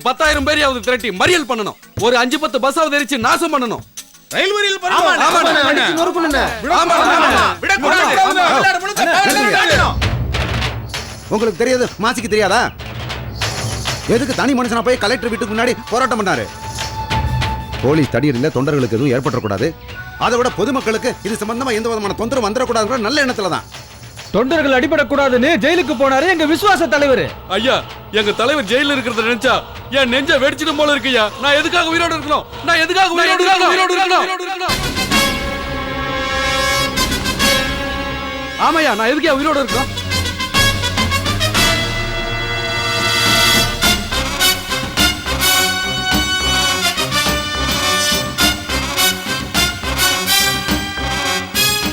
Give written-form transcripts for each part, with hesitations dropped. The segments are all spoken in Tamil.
10,000 பேரையாவது திரட்டி மறியல் பண்ணணும். ஒரு 5-10 பஸ்ஸாவது எரிச்சு நாசம் பண்ணணும். ரயில் மறியல் உங்களுக்கு தெரியாது, மாசிக்கு தெரியாதா? எதுக்கு தனி மனுஷனா போய் கலெக்டர் வீட்டுக்கு முன்னாடி போராட்டம் பண்ணாரு? போலீஸ் தடியடியில் தொண்டர்களுக்கு எதுவும் ஏற்படக்கூடாது, அதை விட பொதுமக்களுக்கு இது சம்பந்தமா எந்த விதமான தொந்தரவு வந்துடக்கூடாது நல்ல எண்ணத்துல தான் தொண்டர்கள் அடிபடக்கூடாதுன்னு ஜெயிலுக்கு போனாரு எங்க விசுவாச தலைவர். ஐயா, எங்க தலைவர் ஜெயில இருக்கிறத நினைச்சா என் நெஞ்ச வெடிச்சிடும் போல இருக்குயா. நான் எதுக்காக உயிரோடு இருக்கணும்? நான் எதுக்காக உயிரோடு இருக்கணும்? ஆமாயா, நான் எதுக்கே உயிரோடு இருக்கணும்?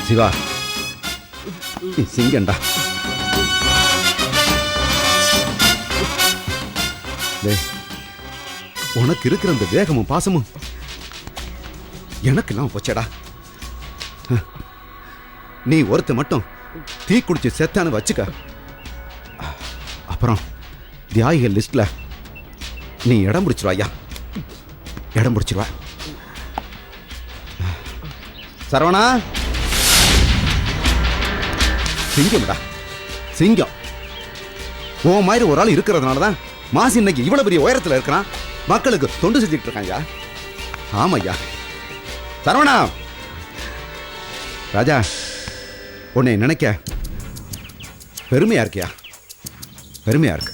சிவா, சிங்கண்டா. உனக்கு இருக்கிற அந்த வேகமும் பாசமும் எனக்கு எல்லாம் போச்சடா. நீ ஒருத்த மட்டும் தீ குடிச்சு செத்தான்னு வச்சுக்க, அப்புறம் தியாகிகள் லிஸ்ட்ல நீ இடம் பிடிச்சிருவாயா, இடம் பிடிச்சிருவா. சரவணா, சிங்கம்டா, சிங்கம். உன் மாதிரி ஒரு ஆள் இருக்கிறதுனாலதான் மாசி இன்னைக்கு இவ்வளவு பெரிய உயரத்துல இருக்கிறான், மக்களுக்கு தொண்டு செஞ்சுட்டு இருக்காங்க. ஆமையா சரவணா. ராஜா, உன்னை நினைக்க பெருமையா இருக்கியா? பெருமையா இருக்கு.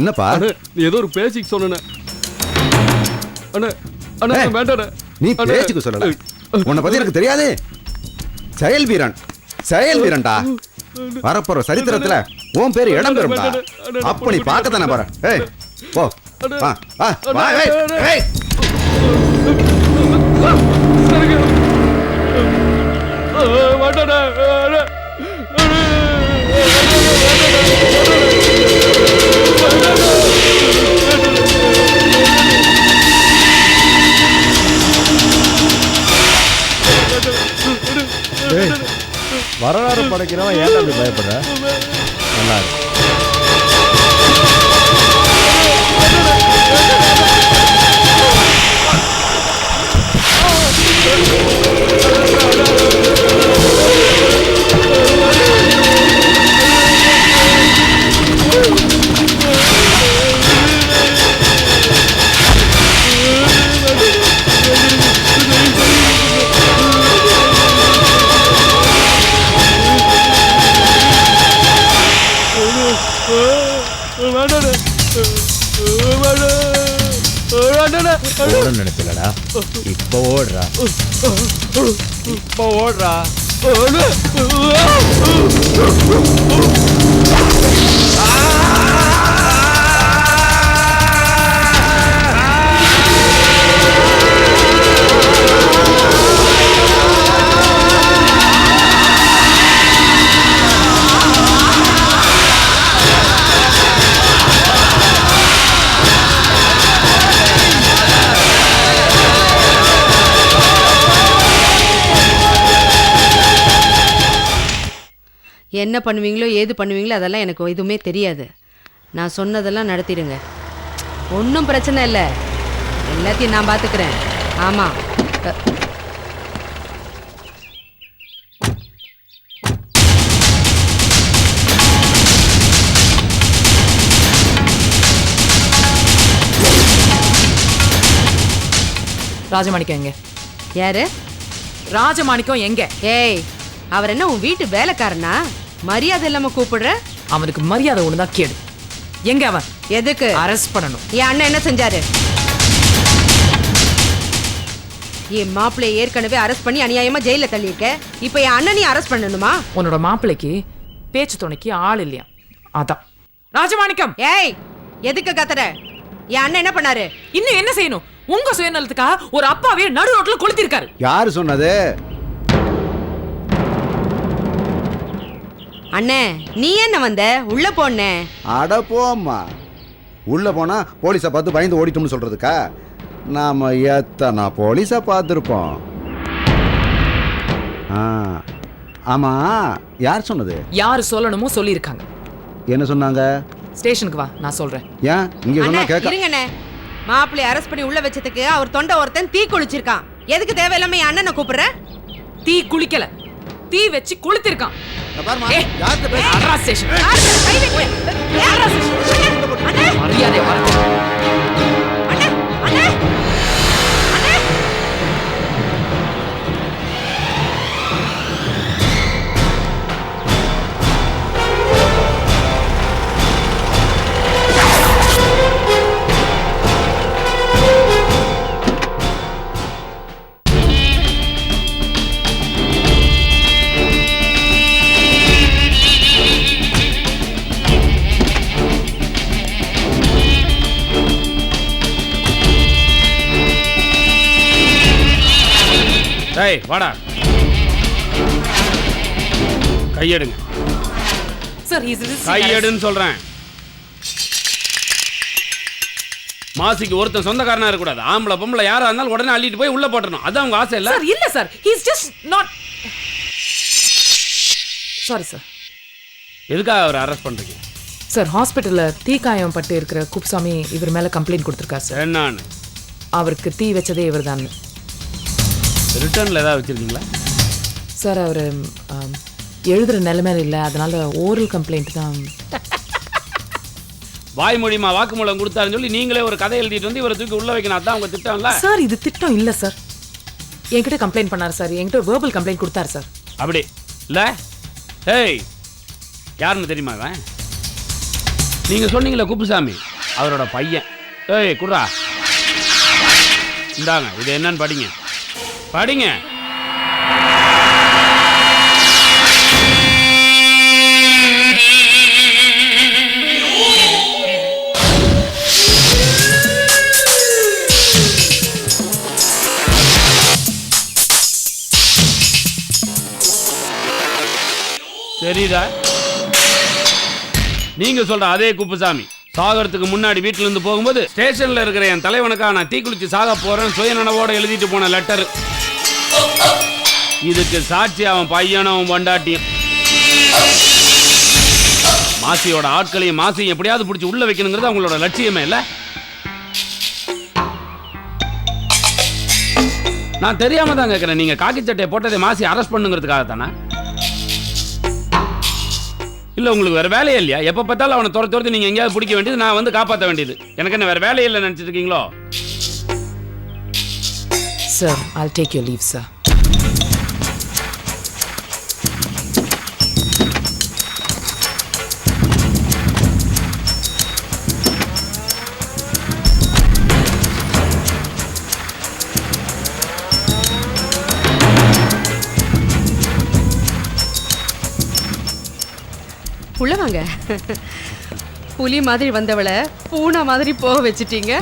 என்னப்பா? ஏதோ ஒரு பேசிக் சொன்ன. நீ பேச்சுக்கு சொல்லல, உன்னை பத்தி எனக்கு தெரியாது. செயல் வீரன், செயல் வீரன்டா. வரப்போற சரித்திரத்துல உன் பேரு இடம் பெறும்டா. அப்ப நீ பார்க்கத்தானே பாரு. ஏய் போ, வா வா வா. ஏய் வரலாறு படைக்கிறவன் ஏன் அப்படி பயப்படுற? நல்லா இருக்கு. நினைச்சலடா, இப்ப ஓடுறா, இப்ப ஓடுறா. என்ன பண்ணுவீங்களோ ஏது பண்ணுவீங்களோ அதெல்லாம் எனக்கு எதுவுமே தெரியாது. நான் சொன்னதெல்லாம் நடத்திடுங்க, ஒன்றும் பிரச்சனை இல்லை. எல்லாத்தையும் நான் பார்த்துக்கிறேன். ஆமாம், ராஜமாணிக்கம் எங்க? யாரு ராஜமாணிக்கம் எங்க? ஏய், அவர் என்ன உன் வீட்டு வேலைக்காரனா? மரியாதை இல்லாம கூப்பிடுற? அவனுக்கு மரியாதை ஒண்ணுதான் கேடு. எங்க அவன்? எதுக்கு அரெஸ்ட் பண்ணணும். என் அண்ணன் என்ன செஞ்சாரு? என் மாப்பிள்ளை ஏற்கனவே அரெஸ்ட் பண்ணி அநியாயமா ஜெயில தள்ளியிருக்க. இப்ப என் அண்ணனையும் அரெஸ்ட் பண்ணணுமா? உன்னோட மாப்பிள்ளைக்கு பேச்சு துணைக்கு ஆள் இல்லையா, அதான். ராஜமாணிக்கம், ஏய், எதுக்கு கத்துற? என் அண்ணன் என்ன பண்ணாரு? இன்னும் என்ன செய்யணும்? உங்க சுயநலத்துக்காக ஒரு அப்பாவே நடு ரோட்ல கொளுத்திருக்காரு. யாரு சொன்னது? அண்ணே, நீ என்ன வந்த? உள்ள போன? அட போம்மா, உள்ள போனா போலீஸை பார்த்து பயந்து ஓடிட்டோம்னு சொல்றதுக்கா? நாம எத்தனை போலீஸை பார்த்துருப்போம். ஆமா, யார் சொன்னது? யாரு சொல்லணுமோ சொல்லியிருக்காங்க. என்ன சொன்னாங்க? ஸ்டேஷனுக்கு வா, நான் சொல்றேன். ஏன் இங்க சொன்னா அண்ணே, கேட்க? இருங்கண்ணே. மாப்பிள்ளைய அரெஸ்ட் பண்ணி உள்ள வச்சதுக்கு அவர் தொண்டை ஒருத்தன் தீ குளிச்சிருக்கான். எதுக்கு தேவையில்லாம என் அண்ணனை கூப்பிடுற? தீ குளிக்கல, தீ வச்சு குளித்திருக்கான். பாருமா, ஏய், யார்கிட்ட பேச? அட்ரா ஸ்டேஷன். யாரு மேல கை வைக்கிற? யாரா ஸ்டேஷன்? அண்ணே, மரியாதை வரது. அண்ணே, அண்ணே, அண்ணே. டேய் வாடா, கையெடுங்க. Sir, he's resisting arrest. கையெடுன்னு சொல்றேன். மாசிக்கு ஒருத்தன் சொந்தக்காரனா இருக்க கூடாது. ஆம்பளை பொம்பளை யாரா இருந்தாலும் உடனே அள்ளிட்டு போய் உள்ள போட்டணும். அதான் உங்க ஆசை இல்ல? சார், இல்ல sir, he's just not. Sorry sir. எதுக்காக அவர் அரெஸ்ட் பண்றீங்க? சார், ஹாஸ்பிட்டல்ல தீக்காயம் பட்டு இருக்கிற குப்சாமி இவர் மேல கம்ப்ளைண்ட் கொடுத்திருக்காரு சார். என்னன்னு? அவருக்கு தீ வச்சதே இவர்தான். ரிட்டர்ன்ல ஏதாவது வச்சிருக்கீங்களா? சார், அவர் எழுதுற நிலைமையில இல்லை, அதனால ஓரல் கம்ப்ளைண்ட் தான். வாய்மொழிமா வாக்குமூலம் கொடுத்தாருன்னு சொல்லி நீங்களே ஒரு கதை எழுதிட்டு வந்து இவரை தூக்கி உள்ள வைக்கணும். அதான் உங்க திட்டம் இல்ல? சார், இது திட்டம் இல்ல சார். என்கிட்ட கம்ப்ளைண்ட் பண்ணாரு சார், என்கிட்ட வேர்பல் கம்ப்ளைண்ட் கொடுத்தாரு சார். அப்படி இல்ல? ஏய், யாருன்னு தெரியுமா இவன்? நீங்க சொன்னீங்களே குப்புசாமி, அவரோட பையன். ஏய் குர்ரா, இந்தாங்க, இது என்னன்னு படிங்க. படிங்க. தெரியுதா? நீங்க சொல்ற அதே குப்புசாமி சாகறதுக்கு முன்னாடி வீட்டுல இருந்து போகும்போது ஸ்டேஷன்ல இருக்கிற என் தலைவனுக்கா நான் தீக்குளிச்சு சாக போறேன் சுயநனவோட எழுதிட்டு போன லெட்டர். இதுக்கு சாட்சி அவன் பையனும் பொண்டாட்டியும். மாசியோட ஆட்களையும் மாசியும் எப்படியாவது பிடிச்சி உள்ள வைக்கணுங்கிறது அவங்களோட லட்சியமே இல்ல? நான் தெரியாம தான் கேட்கிறேன். நீங்க காக்கி சட்டையை போட்டதை மாசி அரெஸ்ட் பண்ணுங்கிறதுக்காக தானே? இல்ல உங்களுக்கு வேற வேலையே இல்லையா? எப்ப பார்த்தாலும் அவனை துரத்து நீங்க எங்கேயாவது பிடிக்க வேண்டியது, நான் வந்து காப்பாற்ற வேண்டியது. எனக்கு என்ன வேற வேலையே இல்லை நினைச்சிட்டு இருக்கீங்களோ? Sir, I'll take your leave, sir. உள்ள வாங்க. புலி மாதிரி வந்தவளை பூனை மாதிரி போக வச்சிட்டீங்க.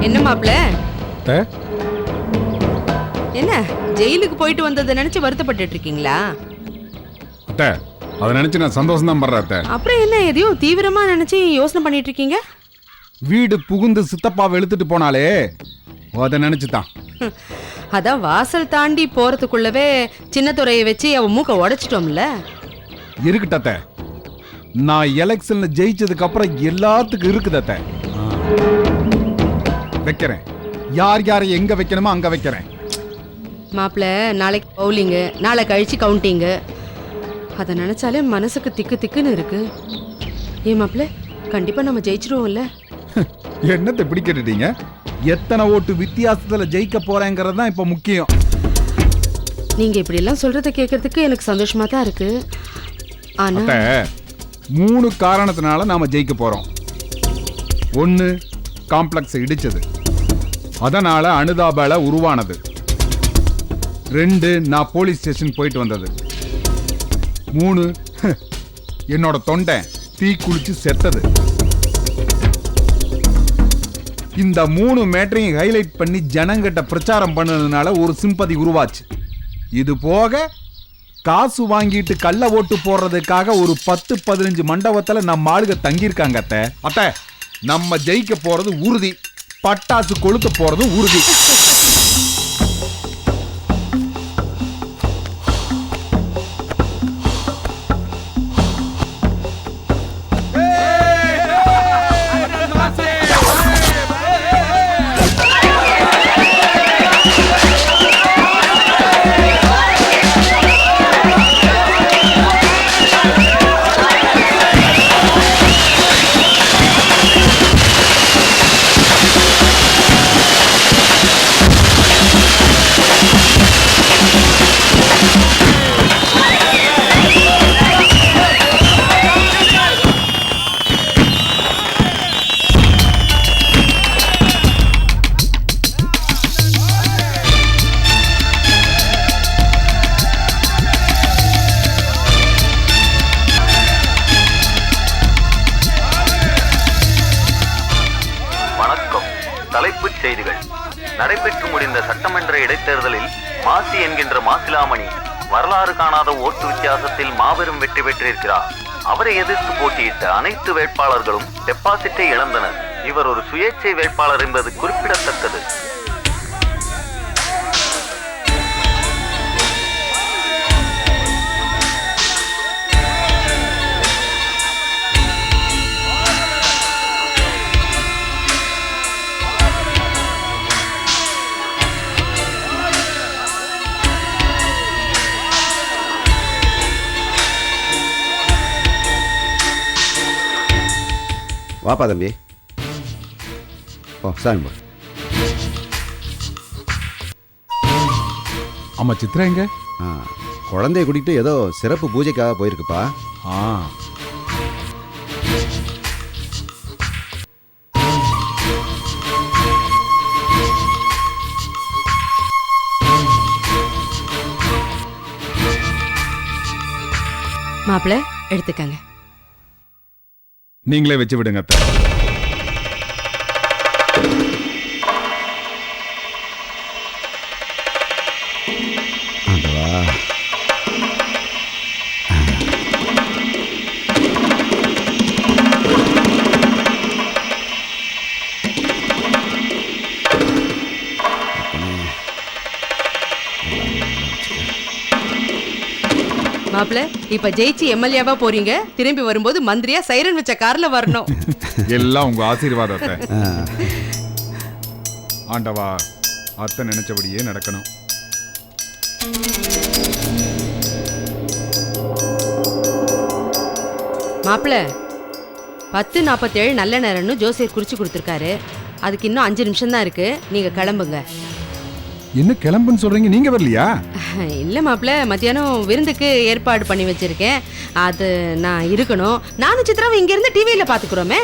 என்ன மாப்ள? என்ன ஜெயிலுக்கு போயிட்டு வந்ததை நினைச்சு வருத்தப்பட்டு இருக்கீங்களா? அத்தை, அதை நினைச்சு நான் சந்தோஷம் தான் பண்றேன் அத்தை. அப்புறம் என்ன எதையோ தீவிரமா நினைச்சு யோசனை பண்ணிட்டு இருக்கீங்க? வீடு புகுந்து சித்தப்பாவை இழுத்துட்டு போனாலே அதை நினைச்சுதான். அதான் வாசல் தாண்டி போறதுக்குள்ளவே சின்னத்துறையை வச்சு அவன் மூக்க உடைச்சிட்டோம்ல. இருக்கட்ட அத்தை, நான் எலெக்ஷன்ல ஜெயிச்சதுக்கு அப்புறம் எல்லாத்துக்கும் இருக்குது அத்தை. வைக்கிறேன், யார் யாரை எங்க வைக்கணுமோ அங்க வைக்கிறேன். மாப்பிள்ள, நாளைக்கு பவுலிங்கு, நாளை கழிச்சு கவுண்டிங்கு. அதை நினைச்சாலே மனசுக்கு திக்கு திக்குன்னு இருக்கு. ஏன் மாப்பிள்ள, கண்டிப்பா நம்ம ஜெயிச்சிருவோம்ல? என்னத்தை இப்படி கேட்டுட்டீங்க? எத்தனை ஓட்டு வித்தியாசத்துல ஜெயிக்க போறேங்கிறது தான் இப்ப முக்கியம். நீங்க இப்படி எல்லாம் சொல்றத கேட்கறதுக்கு எனக்கு சந்தோஷமா தான் இருக்கு. ஆனா அத்தை, 3 காரணத்தினால நாம ஜெயிக்க போறோம். 1, காம்ப்ளெக்ஸ் இடிச்சது, அதனால அனுதாபால உருவானது. 2, நான் போலீஸ் ஸ்டேஷன் போயிட்டு வந்தது. 3, என்னோட தொண்டை தீ குளிச்சு செத்தது. இந்த 3 மேட்டரையும் ஹைலைட் பண்ணி ஜனங்கிட்ட பிரச்சாரம் பண்ணதுனால ஒரு சிம்பதி உருவாச்சு. இது போக காசு வாங்கிட்டு கள்ள ஓட்டு போடுறதுக்காக ஒரு 10-15 மண்டபத்துல நம்ம ஆளுக தங்கியிருக்காங்க. அத்தை நம்ம ஜெயிக்க போறது உறுதி, பட்டாசு கொளுத்த போறது உறுதி. தலைப்புச் செய்திகள். நடைபெற்று முடிந்த சட்டமன்ற இடைத்தேர்தலில் மாசி என்கின்ற மாசிலாமணி வரலாறு காணாத ஓட்டு வித்தியாசத்தில் மாபெரும் வெற்றி பெற்றிருக்கிறார். அவரை எதிர்த்து போட்டியிட்ட அனைத்து வேட்பாளர்களும் டெபாசிட்டை இழந்தனர். இவர் ஒரு சுயேட்சை வேட்பாளர் என்பது குறிப்பிடத்தக்கது. வாப்பா தம்பி. ஓ சாமி. ஆமா, சித்ரா எங்க? குழந்தைய கூட்டிட்டு ஏதோ சிறப்பு பூஜைக்காக போயிருக்குப்பா. மாப்பிள்ள எடுத்துக்கங்க. நீங்களே வச்சு விடுங்க அத்தை. மாப்பிள்ள இப்ப ஜெயிச்சு எம்எல்ஏவா போறீங்க. திரும்பி வரும்போது மந்திரியா சைரன் வச்ச கார்ல வரணும். எல்லாம் உங்க ஆசீர்வாதத்தை. ஆண்டவா, அத்தை நினைச்சபடியே நடக்கணும். மாப்பிள்ள 10:47 நல்ல நேரம்னு ஜோசியர் குறிச்சு கொடுத்துருக்காரு. அதுக்கு இன்னும் 5 நிமிஷம் தான் இருக்கு. நீங்க கிளம்புங்க. என்ன கிளம்புன்னு சொல்றீங்க? நீங்க வரலையா? இல்ல மாப்பிள்ள, மத்தியானம் விருந்துக்கு ஏற்பாடு பண்ணி வச்சிருக்கேன். அது நான் இருக்கணும். நானும் சித்ராவை இங்க இருந்து டிவியில பாத்துக்கிறோமே.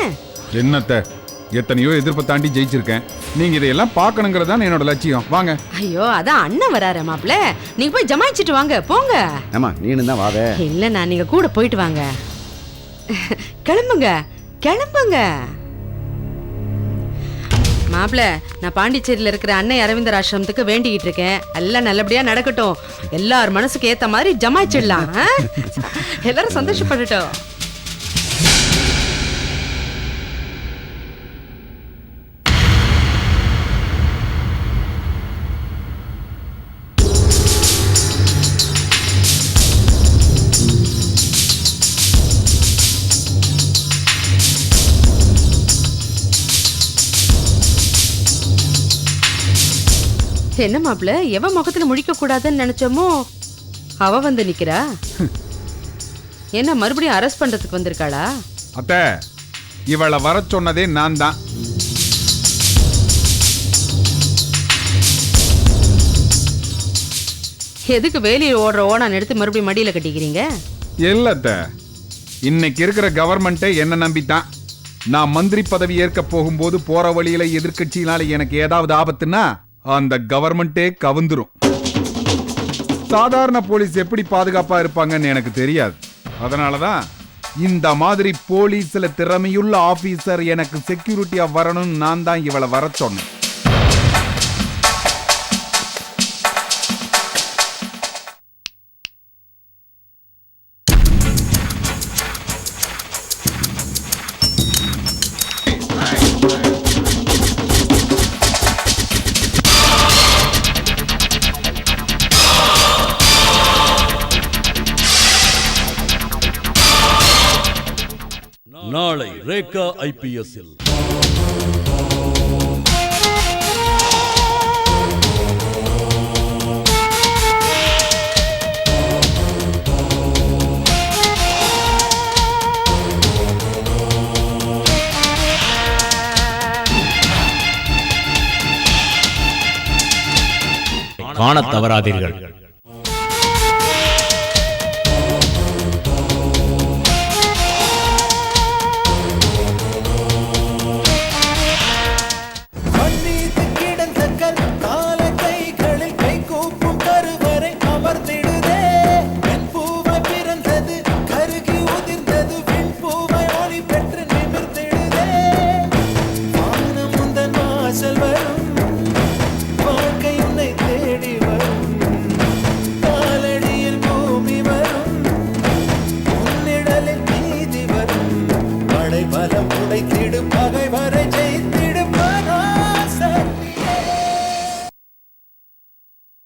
என்னத்த, எத்தனையோ எதிர்ப்பை தாண்டி ஜெயிச்சிருக்கேன். நீங்க இதையெல்லாம் பார்க்கணுங்கிறது தான் என்னோட லட்சியம். வாங்க. ஐயோ, அதான் அண்ணன் வராரு மாப்பிள்ள. நீங்க போய் ஜமாயிச்சிட்டு வாங்க, போங்க. ஆமா, நீனு தான் வாவே. இல்ல, நான் நீங்க கூட போயிட்டு வாங்க. கிளம்புங்க கிளம்புங்க. மாப்பிள்ள, நான் பாண்டிச்சேரியில இருக்கிற அன்னை அரவிந்தர் ஆசிரமத்துக்கு வேண்டிக்கிட்டு இருக்கேன். எல்லாம் நல்லபடியா நடக்கட்டும். எல்லார் மனசுக்கு ஏத்த மாதிரி ஜமாயிச்சிடலாம். எல்லாரும் சந்தோஷப்பட்டுட்டோம். என்ன மாப்பிள்ள, எவ முகத்துல முழிக்க கூடாதுன்னு நினைச்சோமோ அவ வந்து நிக்கிறா. என்ன மறுபடியும் அரெஸ்ட் பண்றதுக்கு வந்திருக்காளா? அத்தை, இவளை வர சொன்னதே நான் தான். எதுக்கு வேலியில் ஓடுற ஓனான் எடுத்து மறுபடியும் மடியில கட்டிக்கிறீங்க? இல்லத்த, இன்னைக்கு இருக்கிற கவர்மெண்ட்டே என்ன நம்பித்தான். நான் மந்திரி பதவி ஏற்க போகும்போது போற வழியில எதிர்கட்சியினால எனக்கு ஏதாவது ஆபத்துன்னா அந்த கவர்மெண்டே கவுந்துரும். சாதாரண போலீஸ் எப்படி பாதுகாப்பா இருப்பாங்கன்னு எனக்கு தெரியாது. அதனாலதான் இந்த மாதிரி போலீஸ்ல திறமையுள்ள ஆபீசர் எனக்கு செக்யூரிட்டியா வரணும்னு நான் தான் இவளை வர சொன்னேன். நாளை ரேகா ஐபிஎஸ்ஸில் காணத் தவறாதீர்கள்.